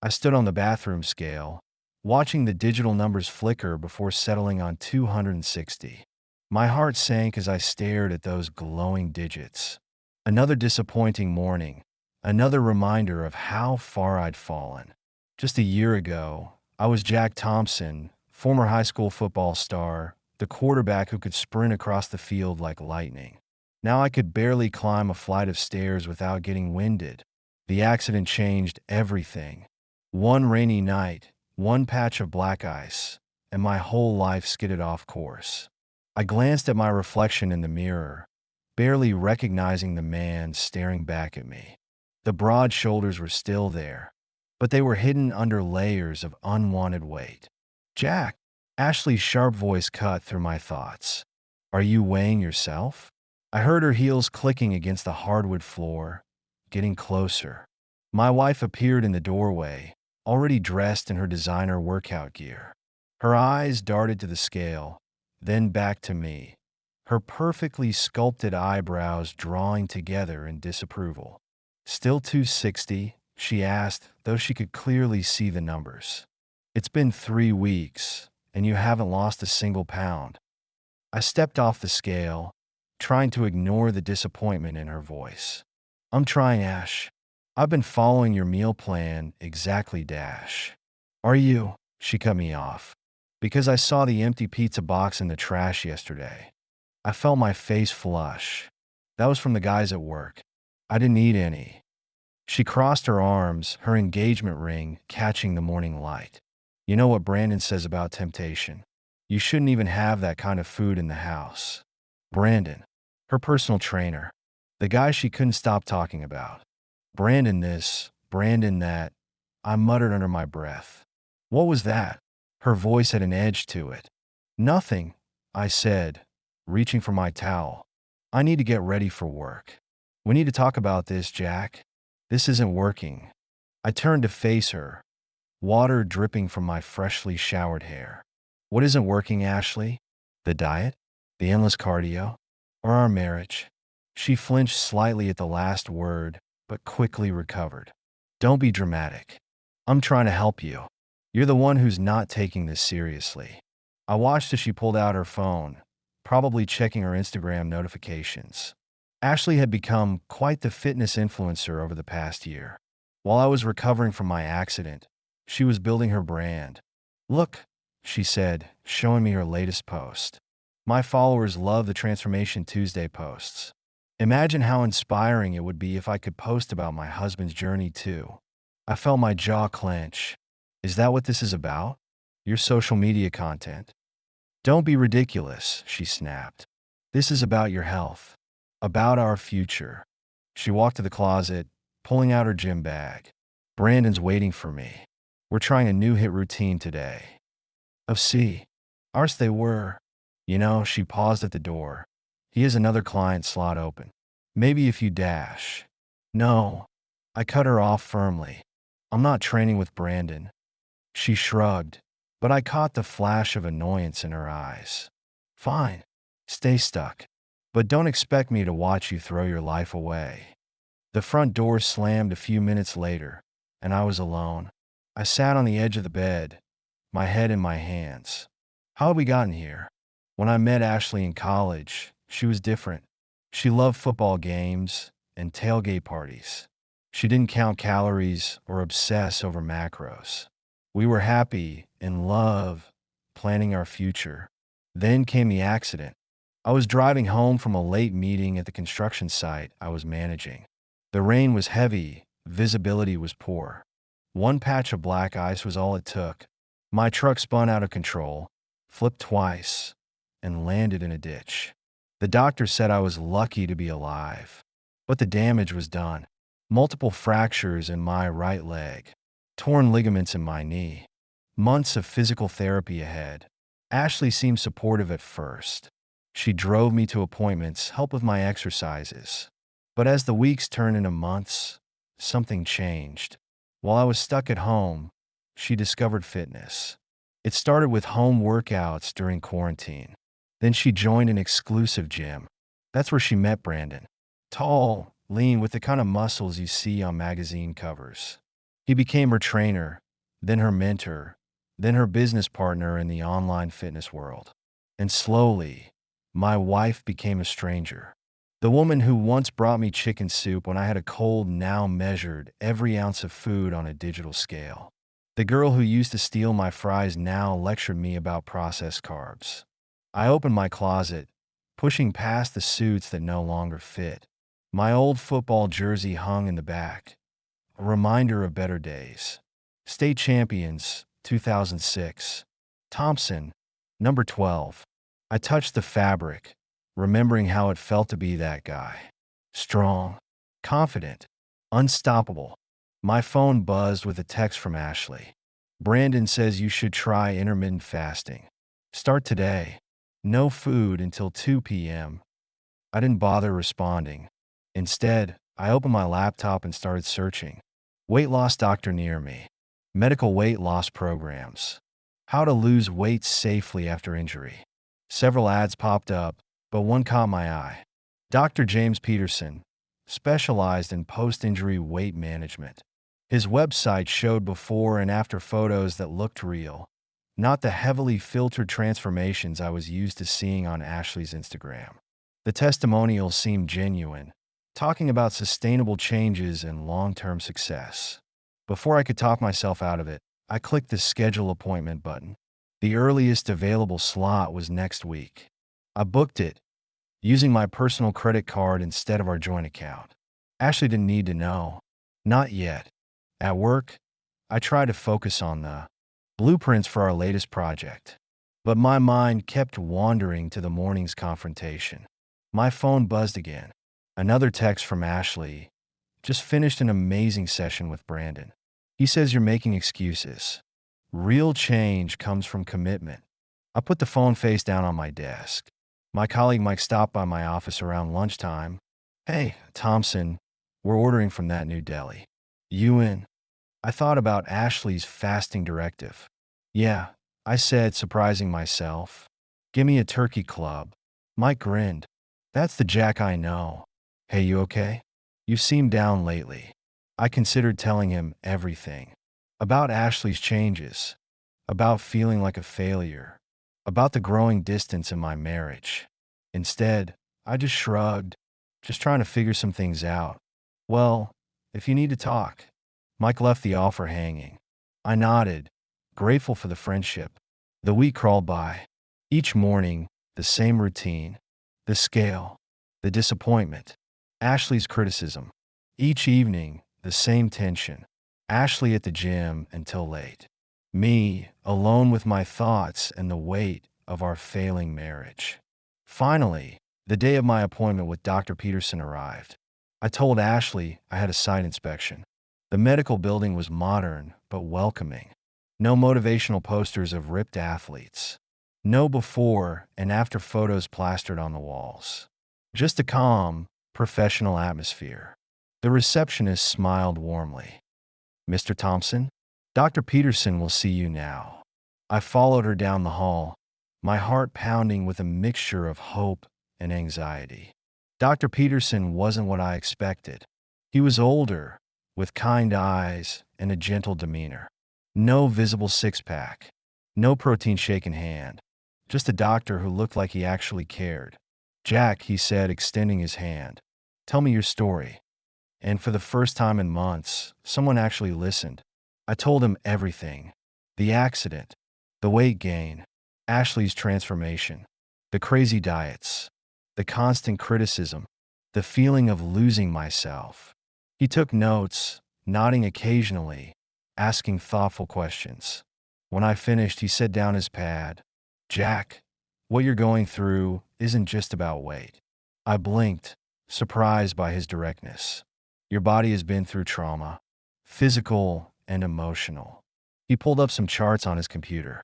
I stood on the bathroom scale, watching the digital numbers flicker before settling on 260. My heart sank as I stared at those glowing digits. Another disappointing morning, another reminder of how far I'd fallen. Just a year ago, I was Jack Thompson, former high school football star, the quarterback who could sprint across the field like lightning. Now I could barely climb a flight of stairs without getting winded. The accident changed everything. One rainy night, one patch of black ice, and my whole life skidded off course. I glanced at my reflection in the mirror, barely recognizing the man staring back at me. The broad shoulders were still there, but they were hidden under layers of unwanted weight. Jack, Ashley's sharp voice cut through my thoughts. Are you weighing yourself? I heard her heels clicking against the hardwood floor, getting closer. My wife appeared in the doorway, already dressed in her designer workout gear. Her eyes darted to the scale, then back to me, her perfectly sculpted eyebrows drawing together in disapproval. Still 260, she asked, though she could clearly see the numbers. It's been 3 weeks, and you haven't lost a single pound. I stepped off the scale, trying to ignore the disappointment in her voice. I'm trying, Ash. I've been following your meal plan exactly, Dash. Are you? She cut me off. Because I saw the empty pizza box in the trash yesterday. I felt my face flush. That was from the guys at work. I didn't eat any. She crossed her arms, her engagement ring catching the morning light. You know what Brandon says about temptation. You shouldn't even have that kind of food in the house. Brandon, her personal trainer, the guy she couldn't stop talking about. Brandon this, Brandon that, I muttered under my breath. What was that? Her voice had an edge to it. Nothing, I said, reaching for my towel. I need to get ready for work. We need to talk about this, Jack. This isn't working. I turned to face her, water dripping from my freshly showered hair. What isn't working, Ashley? The diet? The endless cardio? Or our marriage? She flinched slightly at the last word, but quickly recovered. Don't be dramatic. I'm trying to help you. You're the one who's not taking this seriously. I watched as she pulled out her phone, probably checking her Instagram notifications. Ashley had become quite the fitness influencer over the past year. While I was recovering from my accident, she was building her brand. Look, she said, showing me her latest post. My followers love the Transformation Tuesday posts. Imagine how inspiring it would be if I could post about my husband's journey too. I felt my jaw clench. Is that what this is about? Your social media content? Don't be ridiculous, she snapped. This is about your health. About our future. She walked to the closet, pulling out her gym bag. Brandon's waiting for me. We're trying a new hit routine today. Oh, see. Ours they were. You know, she paused at the door. He has another client slot open. Maybe if you dash. No. I cut her off firmly. I'm not training with Brandon. She shrugged, but I caught the flash of annoyance in her eyes. Fine. Stay stuck. But don't expect me to watch you throw your life away. The front door slammed a few minutes later, and I was alone. I sat on the edge of the bed, my head in my hands. How had we gotten here? When I met Ashley in college, she was different. She loved football games and tailgate parties. She didn't count calories or obsess over macros. We were happy, in love, planning our future. Then came the accident. I was driving home from a late meeting at the construction site I was managing. The rain was heavy, visibility was poor. One patch of black ice was all it took. My truck spun out of control, flipped twice, and landed in a ditch. The doctor said I was lucky to be alive. But the damage was done. Multiple fractures in my right leg. Torn ligaments in my knee. Months of physical therapy ahead. Ashley seemed supportive at first. She drove me to appointments, helped with my exercises. But as the weeks turned into months, something changed. While I was stuck at home, she discovered fitness. It started with home workouts during quarantine. Then she joined an exclusive gym. That's where she met Brandon. Tall, lean, with the kind of muscles you see on magazine covers. He became her trainer, then her mentor, then her business partner in the online fitness world. And slowly, my wife became a stranger. The woman who once brought me chicken soup when I had a cold now measured every ounce of food on a digital scale. The girl who used to steal my fries now lectured me about processed carbs. I opened my closet, pushing past the suits that no longer fit. My old football jersey hung in the back, a reminder of better days. State champions, 2006. Thompson, number 12. I touched the fabric, remembering how it felt to be that guy. Strong, confident, unstoppable. My phone buzzed with a text from Ashley. Brandon says you should try intermittent fasting. Start today. No food until 2 p.m. I didn't bother responding. Instead, I opened my laptop and started searching. Weight loss doctor near me. Medical weight loss programs. How to lose weight safely after injury. Several ads popped up, but one caught my eye. Dr. James Peterson, specialized in post-injury weight management. His website showed before and after photos that looked real, not the heavily filtered transformations I was used to seeing on Ashley's Instagram. The testimonials seemed genuine, talking about sustainable changes and long-term success. Before I could talk myself out of it, I clicked the schedule appointment button. The earliest available slot was next week. I booked it, using my personal credit card instead of our joint account. Ashley didn't need to know. Not yet. At work, I tried to focus on the blueprints for our latest project. But my mind kept wandering to the morning's confrontation. My phone buzzed again. Another text from Ashley. Just finished an amazing session with Brandon. He says you're making excuses. Real change comes from commitment. I put the phone face down on my desk. My colleague Mike stopped by my office around lunchtime. Hey, Thompson, we're ordering from that new deli. You in? I thought about Ashley's fasting directive. Yeah, I said, surprising myself. Give me a turkey club. Mike grinned. That's the Jack I know. Hey, you okay? You seem down lately. I considered telling him everything. About Ashley's changes. About feeling like a failure. About the growing distance in my marriage. Instead, I just shrugged, just trying to figure some things out. Well, if you need to talk. Mike left the offer hanging. I nodded, grateful for the friendship. The week crawled by. Each morning, the same routine. The scale. The disappointment. Ashley's criticism. Each evening, the same tension. Ashley at the gym until late. Me, alone with my thoughts and the weight of our failing marriage. Finally, the day of my appointment with Dr. Peterson arrived. I told Ashley I had a site inspection. The medical building was modern but welcoming. No motivational posters of ripped athletes. No before and after photos plastered on the walls. Just a calm, professional atmosphere. The receptionist smiled warmly. Mr. Thompson, Dr. Peterson will see you now. I followed her down the hall, my heart pounding with a mixture of hope and anxiety. Dr. Peterson wasn't what I expected. He was older, with kind eyes and a gentle demeanor. No visible six-pack, no protein shake in hand, just a doctor who looked like he actually cared. Jack, he said, extending his hand. Tell me your story. And for the first time in months, someone actually listened. I told him everything. The accident, the weight gain, Ashley's transformation, the crazy diets, the constant criticism, the feeling of losing myself. He took notes, nodding occasionally, asking thoughtful questions. When I finished, he set down his pad. Jack, what you're going through isn't just about weight. I blinked, surprised by his directness. Your body has been through trauma, physical and emotional. He pulled up some charts on his computer.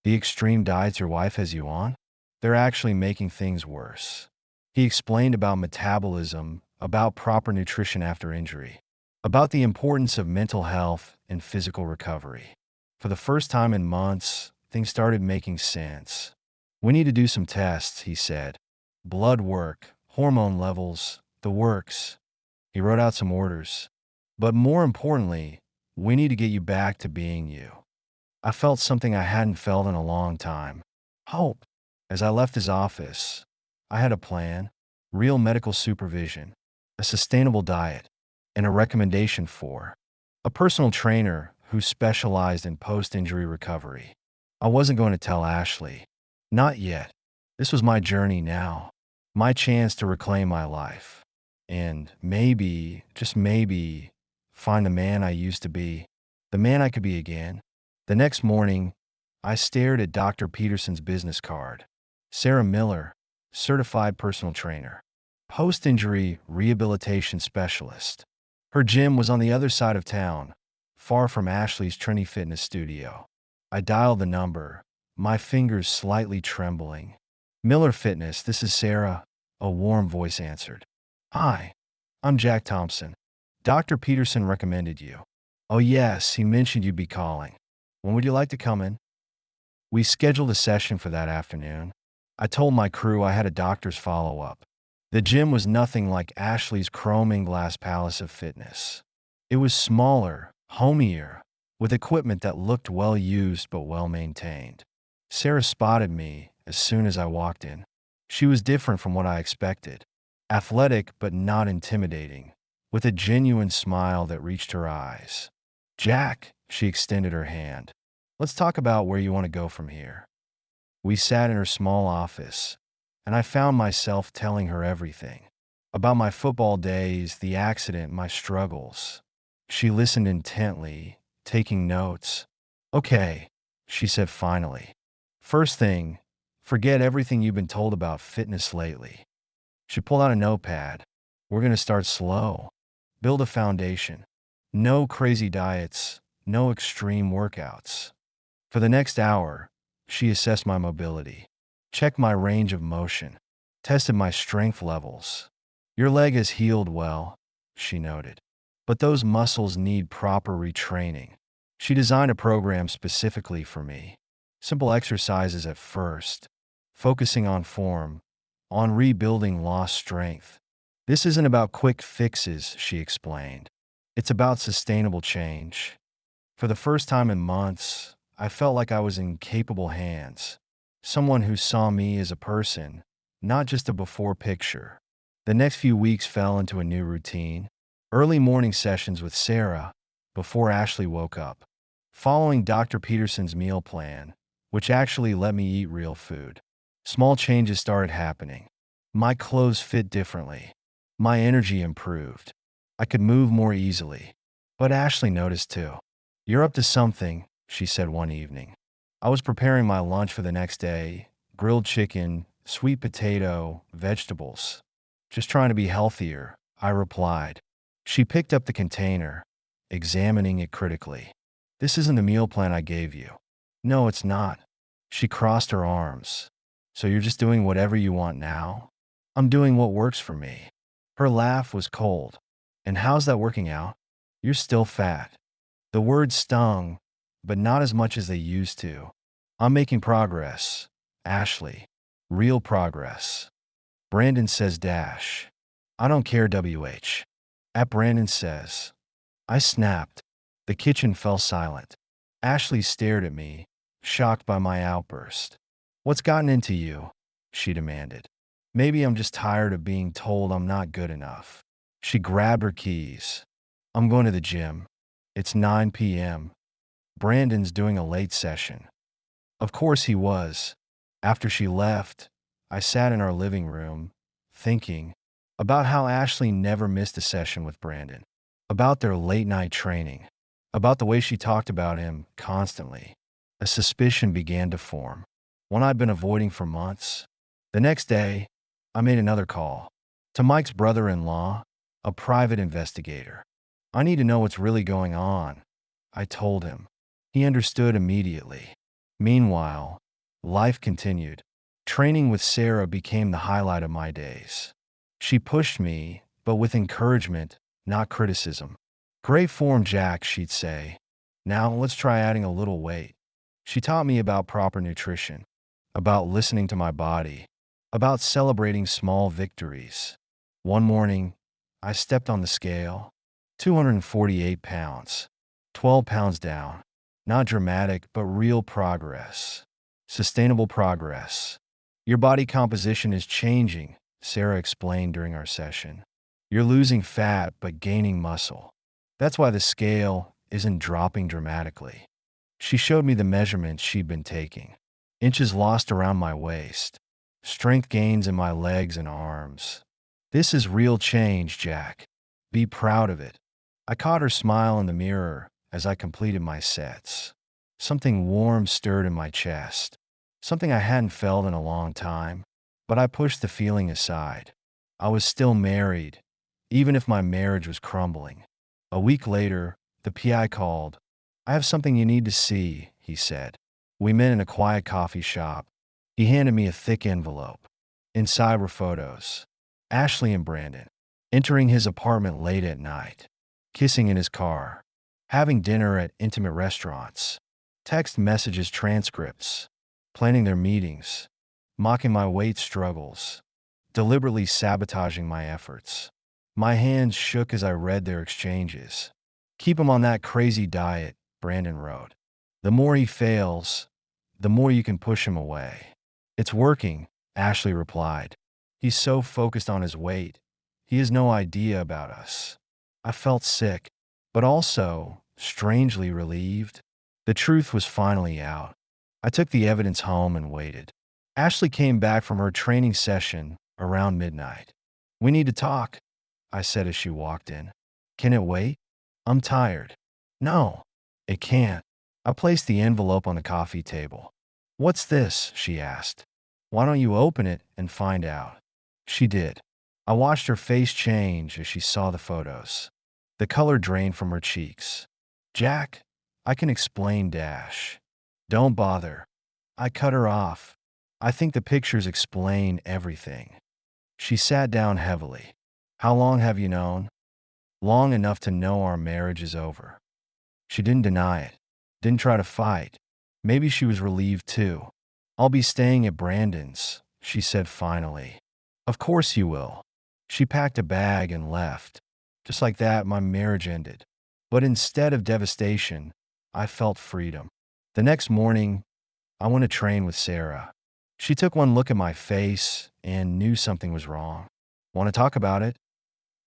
The extreme diets your wife has you on? They're actually making things worse. He explained about metabolism, about proper nutrition after injury, about the importance of mental health and physical recovery. For the first time in months, things started making sense. We need to do some tests, he said. Blood work, hormone levels, the works. He wrote out some orders. But more importantly, We need to get you back to being you. I felt something I hadn't felt in a long time. Hope. As I left his office, I had a plan, real medical supervision, a sustainable diet, and a recommendation for a personal trainer who specialized in post-injury recovery. I wasn't going to tell Ashley. Not yet. This was my journey now, my chance to reclaim my life. And maybe, just maybe, find the man I used to be, the man I could be again. The next morning, I stared at Dr. Peterson's business card. Sarah Miller, certified personal trainer, post-injury rehabilitation specialist. Her gym was on the other side of town, far from Ashley's trendy fitness studio. I dialed the number, my fingers slightly trembling. Miller Fitness, this is Sarah, a warm voice answered. Hi, I'm Jack Thompson. Dr. Peterson recommended you. Oh yes, he mentioned you'd be calling. When would you like to come in? We scheduled a session for that afternoon. I told my crew I had a doctor's follow-up. The gym was nothing like Ashley's chroming glass palace of fitness. It was smaller, homier, with equipment that looked well used but well maintained. Sarah spotted me as soon as I walked in. She was different from what I expected. Athletic but not intimidating, with a genuine smile that reached her eyes. Jack, she extended her hand. Let's talk about where you want to go from here. We sat in her small office, and I found myself telling her everything. About my football days, the accident, my struggles. She listened intently, taking notes. Okay, she said finally. First thing, forget everything you've been told about fitness lately. She pulled out a notepad. We're going to start slow. Build a foundation. No crazy diets, no extreme workouts. For the next hour, she assessed my mobility, checked my range of motion, tested my strength levels. Your leg has healed well, she noted, but those muscles need proper retraining. She designed a program specifically for me. Simple exercises at first, focusing on form, on rebuilding lost strength. This isn't about quick fixes, she explained. It's about sustainable change. For the first time in months, I felt like I was in capable hands. Someone who saw me as a person, not just a before picture. The next few weeks fell into a new routine. Early morning sessions with Sarah, before Ashley woke up. Following Dr. Peterson's meal plan, which actually let me eat real food. Small changes started happening. My clothes fit differently. My energy improved. I could move more easily. But Ashley noticed too. You're up to something, she said one evening. I was preparing my lunch for the next day, grilled chicken, sweet potato, vegetables. Just trying to be healthier, I replied. She picked up the container, examining it critically. This isn't the meal plan I gave you. No, it's not. She crossed her arms. So you're just doing whatever you want now? I'm doing what works for me. Her laugh was cold. And how's that working out? You're still fat. The words stung, but not as much as they used to. I'm making progress, Ashley. Real progress. Brandon says dash. I don't care, WH. At Brandon says. I snapped. The kitchen fell silent. Ashley stared at me, shocked by my outburst. What's gotten into you? She demanded. Maybe I'm just tired of being told I'm not good enough. She grabbed her keys. I'm going to the gym. It's 9 p.m. Brandon's doing a late session. Of course he was. After she left, I sat in our living room, thinking about how Ashley never missed a session with Brandon, about their late-night training, about the way she talked about him constantly. A suspicion began to form, one I'd been avoiding for months. The next day, I made another call to Mike's brother-in-law, a private investigator. I need to know what's really going on, I told him. He understood immediately. Meanwhile, life continued. Training with Sarah became the highlight of my days. She pushed me, but with encouragement, not criticism. Great form, Jack, she'd say. Now let's try adding a little weight. She taught me about proper nutrition, about listening to my body, about celebrating small victories. One morning, I stepped on the scale. 248 pounds. 12 pounds down. Not dramatic, but real progress. Sustainable progress. Your body composition is changing, Sarah explained during our session. You're losing fat, but gaining muscle. That's why the scale isn't dropping dramatically. She showed me the measurements she'd been taking. Inches lost around my waist. Strength gains in my legs and arms. This is real change, Jack. Be proud of it. I caught her smile in the mirror as I completed my sets. Something warm stirred in my chest. Something I hadn't felt in a long time. But I pushed the feeling aside. I was still married, even if my marriage was crumbling. A week later, the PI called. I have something you need to see, he said. We met in a quiet coffee shop. He handed me a thick envelope. Inside were photos. Ashley and Brandon, entering his apartment late at night, kissing in his car, having dinner at intimate restaurants, text messages, transcripts, planning their meetings, mocking my weight struggles, deliberately sabotaging my efforts. My hands shook as I read their exchanges. Keep him on that crazy diet, Brandon wrote. The more he fails, the more you can push him away. It's working, Ashley replied. He's so focused on his weight, he has no idea about us. I felt sick, but also strangely relieved. The truth was finally out. I took the evidence home and waited. Ashley came back from her training session around midnight. We need to talk, I said as she walked in. Can it wait? I'm tired. No, it can't. I placed the envelope on the coffee table. What's this? She asked. Why don't you open it and find out? She did. I watched her face change as she saw the photos. The color drained from her cheeks. Jack, I can explain, Dash. Don't bother. I cut her off. I think the pictures explain everything. She sat down heavily. How long have you known? Long enough to know our marriage is over. She didn't deny it. Didn't try to fight. Maybe she was relieved too. I'll be staying at Brandon's, she said finally. Of course you will. She packed a bag and left. Just like that, my marriage ended. But instead of devastation, I felt freedom. The next morning, I went to train with Sarah. She took one look at my face and knew something was wrong. Want to talk about it?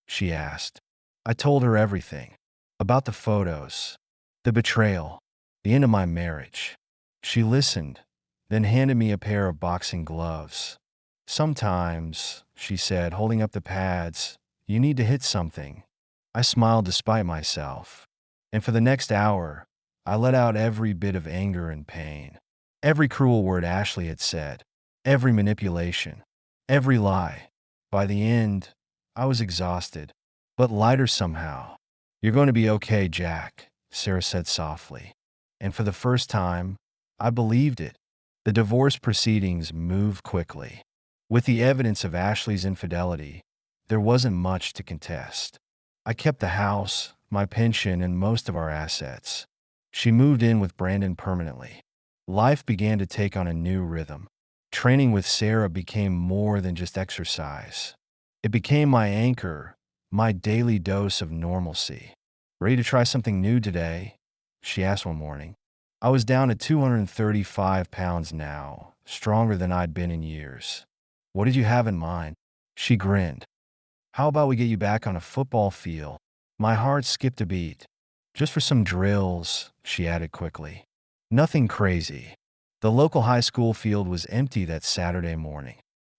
She asked. I told her everything. About the photos, the betrayal, the end of my marriage. She listened, then handed me a pair of boxing gloves. Sometimes, she said, holding up the pads, you need to hit something. I smiled despite myself. And for the next hour, I let out every bit of anger and pain. Every cruel word Ashley had said. Every manipulation. Every lie. By the end, I was exhausted, but lighter somehow. You're going to be okay, Jack, Sarah said softly. And for the first time, I believed it. The divorce proceedings moved quickly. With the evidence of Ashley's infidelity, there wasn't much to contest. I kept the house, my pension, and most of our assets. She moved in with Brandon permanently. Life began to take on a new rhythm. Training with Sarah became more than just exercise. It became my anchor, my daily dose of normalcy. Ready to try something new today? She asked one morning. I was down to 235 pounds now, stronger than I'd been in years. What did you have in mind? She grinned. How about we get you back on a football field? My heart skipped a beat. Just for some drills, she added quickly. Nothing crazy. The local high school field was empty that Saturday morning.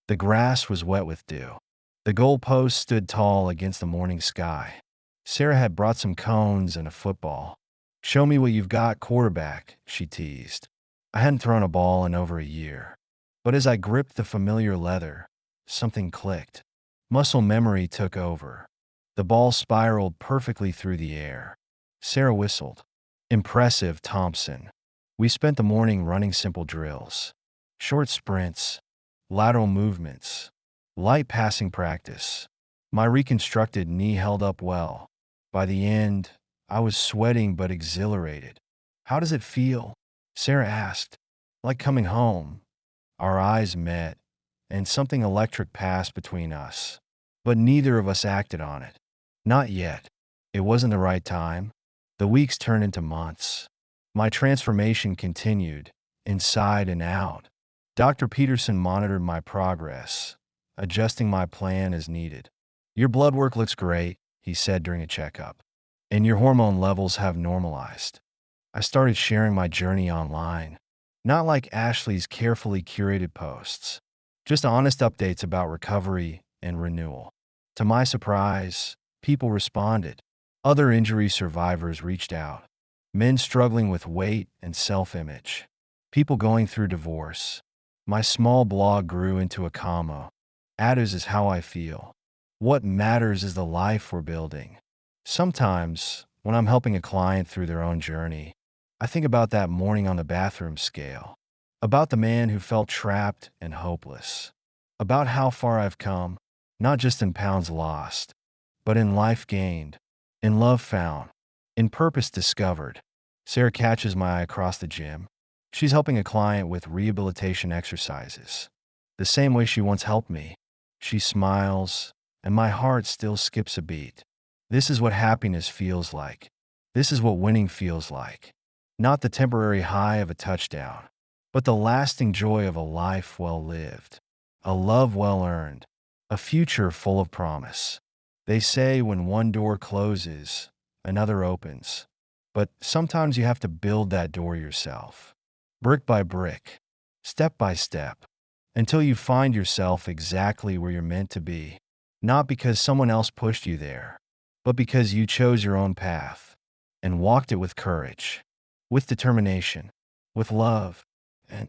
The grass was wet with dew. The goalpost stood tall against the morning sky. Sarah had brought some cones and a football. Show me what you've got, quarterback, she teased. I hadn't thrown a ball in over a year. But as I gripped the familiar leather, something clicked. Muscle memory took over. The ball spiraled perfectly through the air. Sarah whistled. Impressive, Thompson. We spent the morning running simple drills. Short sprints, lateral movements, light passing practice. My reconstructed knee held up well. By the end, I was sweating but exhilarated. How does it feel? Sarah asked. Like coming home. Our eyes met, and something electric passed between us. But neither of us acted on it. Not yet. It wasn't the right time. The weeks turned into months. My transformation continued, inside and out. Dr. Peterson monitored my progress, adjusting my plan as needed. Your blood work looks great, he said during a checkup, and your hormone levels have normalized. I started sharing my journey online, not like Ashley's carefully curated posts, just honest updates about recovery and renewal. To my surprise, people responded. Other injury survivors reached out. Men struggling with weight and self-image. People going through divorce. My small blog grew into a comma. Adders is how I feel. What matters is the life we're building. Sometimes, when I'm helping a client through their own journey, I think about that morning on the bathroom scale, about the man who felt trapped and hopeless, about how far I've come, not just in pounds lost, but in life gained, in love found, in purpose discovered. Sarah catches my eye across the gym. She's helping a client with rehabilitation exercises, the same way she once helped me. She smiles, and my heart still skips a beat. This is what happiness feels like. This is what winning feels like. Not the temporary high of a touchdown, but the lasting joy of a life well lived, a love well earned, a future full of promise. They say when one door closes, another opens. But sometimes you have to build that door yourself, brick by brick, step by step, until you find yourself exactly where you're meant to be. Not because someone else pushed you there, but because you chose your own path and walked it with courage, with determination, with love, and